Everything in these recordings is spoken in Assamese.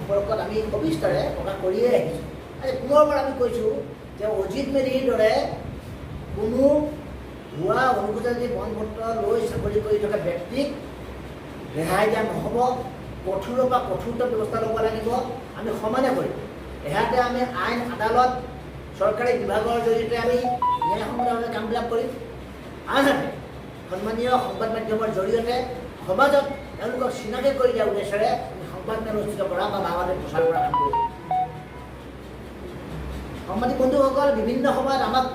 সম্পৰ্কত আমি সবিস্তাৰে প্ৰকাশ কৰিয়ে আহিছোঁ। আজি পুনৰবাৰ আমি কৈছোঁ যে অজিত মেধিৰ দৰে কোনো ভুৱা অনুসূচিত প্ৰমাণপত্ৰ লৈ চাকৰি কৰি থকা ব্যক্তিক ৰেহাই দিয়া নহ'ব। কঠোৰৰ পৰা কঠোৰতম ব্যৱস্থা ল'ব লাগিব। আমি সমানে কৰিম। ইয়াতে আমি আইন আদালত চৰকাৰী বিভাগৰ জৰিয়তে আমি ন্যায়সংগতভাৱে কামবিলাক কৰিম। আনহাতে সন্মানীয় সংবাদ মাধ্যমৰ জৰিয়তে সমাজত তেওঁলোকক চিনাকি কৰি দিয়াৰ উদ্দেশ্যেৰে আমি সংবাদ মেল অনুষ্ঠিত কৰা বা বাবাদে প্ৰচাৰ কৰা কাম কৰিম। সাংবাদিক বন্ধুসকল, বিভিন্ন সময়ত আমাক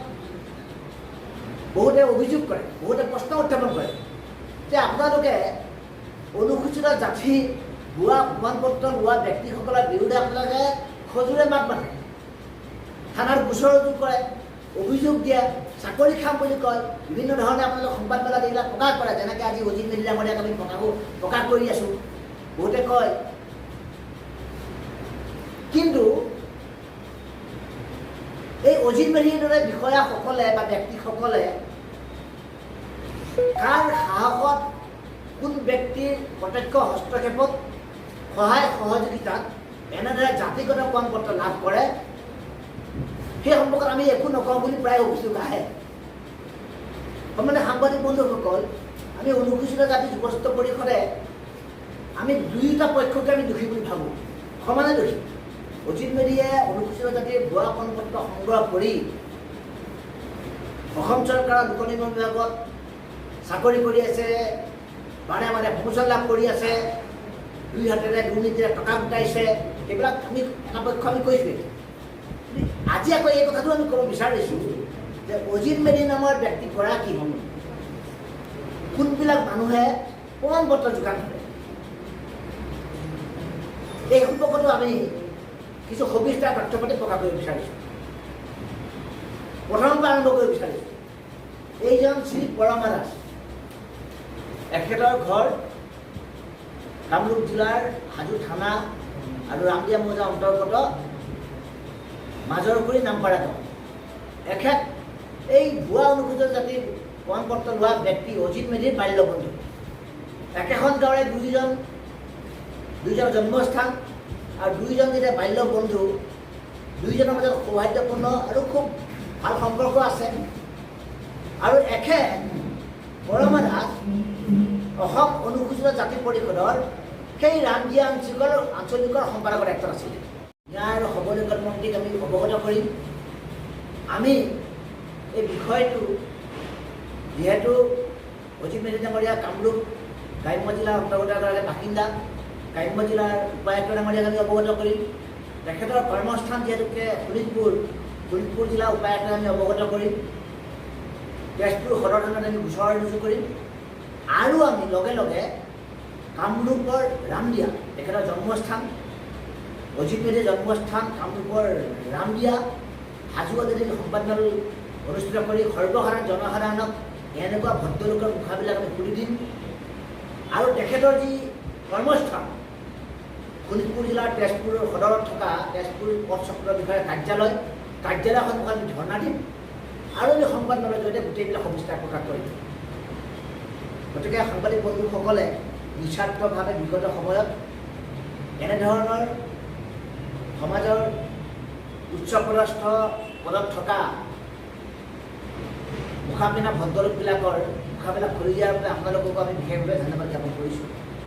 বহুতে অভিযোগ কৰে, বহুতে প্ৰশ্ন উত্থাপন কৰে যে আপোনালোকে অনুসূচিত জাতি ভুৱা প্ৰমাণপত্ৰ লোৱা ব্যক্তিসকলৰ বিৰুদ্ধে আপোনালোকে সজোৰে মাত মাতে, থানাত গোচৰ ৰুজু কৰে, অভিযোগ দিয়ে, চাকৰি খাম বুলি কয়, বিভিন্ন ধৰণে আপোনালোকে সংবাদ মেলত এইবিলাক প্ৰকাশ কৰে। যেনেকৈ আজি অজিত মেধি ডাঙৰ ইয়াত আমি প্ৰকাশ কৰি আছোঁ। বহুতে কয়, কিন্তু এই অজিত মেধিৰ দৰে বিষয়াসকলে বা ব্যক্তিসকলে কাৰ সাহসত, কোন ব্যক্তিৰ প্ৰত্যক্ষ হস্তক্ষেপত, সহায় সহযোগিতাত এনেদৰে জাতিগত প্ৰমাণপত্ৰ লাভ কৰে, সেই সম্পৰ্কত আমি একো নকওঁ বুলি প্ৰায় অভিযোগ আহে। মানে সাংবাদিক বন্ধুসকল, আমি অনুসূচিত জাতি যুৱস্ত পৰিষদে আমি দুয়োটা পক্ষকে আমি দোষী বুলি ভাবোঁ, সমানে দোষী। অজিত মেধিয়ে অনুসূচিত জাতিৰ ভুৱা প্ৰমাণপত্ৰ সংগ্ৰহ কৰি অসম চৰকাৰৰ লোক নিৰ্মাণ বিভাগত চাকৰি কৰি আছে, বাৰে বাৰে প্ৰমোচন লাভ কৰি আছে, দুই হাতেৰে দুৰ্নীতিৰে টকা গোটাইছে। সেইবিলাক আমি এটা পক্ষ আমি কৈছোঁ। আজি আকৌ এই কথাটো আমি ক'ব বিচাৰিছোঁ যে অজিত মেধি নামৰ ব্যক্তিগৰাকী কোনবিলাক মানুহে প্ৰমাণপত্ৰ যোগান ধৰে, এই সম্পৰ্কতো আমি কিছু সবিস্তাৰ তথ্য পাতি প্ৰকাশ কৰিব বিচাৰিছোঁ। প্ৰথমৰ পৰা আৰম্ভ কৰিব বিচাৰিছোঁ। এইজন শ্ৰী পৰমা দাস, এখেতৰ ঘৰ কামৰূপ জিলাৰ হাজো থানা আৰু ৰামদিয়া মৌজা অন্তৰ্গত মাজৰগুৰি নামপাৰা গাঁও। এখেত এই ভুৱা অনুসূচিত জাতিৰ প্ৰমাণপত্ৰ লোৱা ব্যক্তি অজিত মেধিৰ বাল্য বন্ধু। একেখন গাঁৱৰে দুইজন জন্মস্থান আৰু দুইজন যেতিয়া বাল্য বন্ধু, দুইজনৰ মাজত সৌহাৰ্দ্যপূৰ্ণ আৰু খুব ভাল সম্পৰ্ক আছে। আৰু এখেত পৰমা দাস অসম অনুসূচিত জাতি পৰিষদৰ সেই ৰামদিয়া আঞ্চলিকৰ সম্পাদকৰ দায়িত্বত আছিলে। ন্যায় আৰু সবলীকৰণ মন্ত্ৰীক আমি অৱগত কৰিম। আমি এই বিষয়টো যিহেতু অজিত মেধি ডাঙৰীয়া কামৰূপ গ্ৰাম্য জিলাৰ অন্তৰ্গত এগৰাকী বাসিন্দা, গ্ৰাম্য জিলাৰ উপায়ুক্ত ডাঙৰীয়াক আমি অৱগত কৰিম। তেখেতৰ কৰ্মস্থান যিহেতুকে শোণিতপুৰ জিলা উপায়ুক্তক আমি অৱগত কৰিম। তেজপুৰ সদৰ থানাত আমি গোচৰ ৰুজু কৰিম। আৰু আমি লগে লগে কামৰূপৰ ৰামদিয়া, তেখেতৰ জন্মস্থান, অজিত মেধিৰ জন্মস্থান কামৰূপৰ ৰামদিয়া, হাজোত যদি সংবাদ মেল অনুষ্ঠিত কৰি সৰ্বসাধাৰণ জনসাধাৰণক এনেকুৱা ভদ্ৰলোকৰ মুখাবিলাক আমি খুলি দিম। আৰু তেখেতৰ যি কৰ্মস্থান শোণিতপুৰ জিলাৰ তেজপুৰ সদৰত থকা তেজপুৰ পথ চক্ৰ বিষয়াৰ কাৰ্যালয় সন্মুখত আমি ধৰ্ণা দিম। আৰু আমি সংবাদ মেলৰ জৰিয়তে গোটেইবিলাক সবিস্তাৰ প্ৰকাশ কৰিম। গতিকে সাংবাদিক বন্ধুসকলে নিস্বাৰ্থভাৱে বিগত সময়ত এনেধৰণৰ সমাজৰ উচ্চপদস্থ পদত থকা মুখা পিন্ধা ভদ্ৰলোকবিলাকৰ মুখাবিলাক খুলি দিয়াৰ বাবে আপোনালোককো আমি বিশেষভাৱে ধন্যবাদ জ্ঞাপন কৰিছোঁ।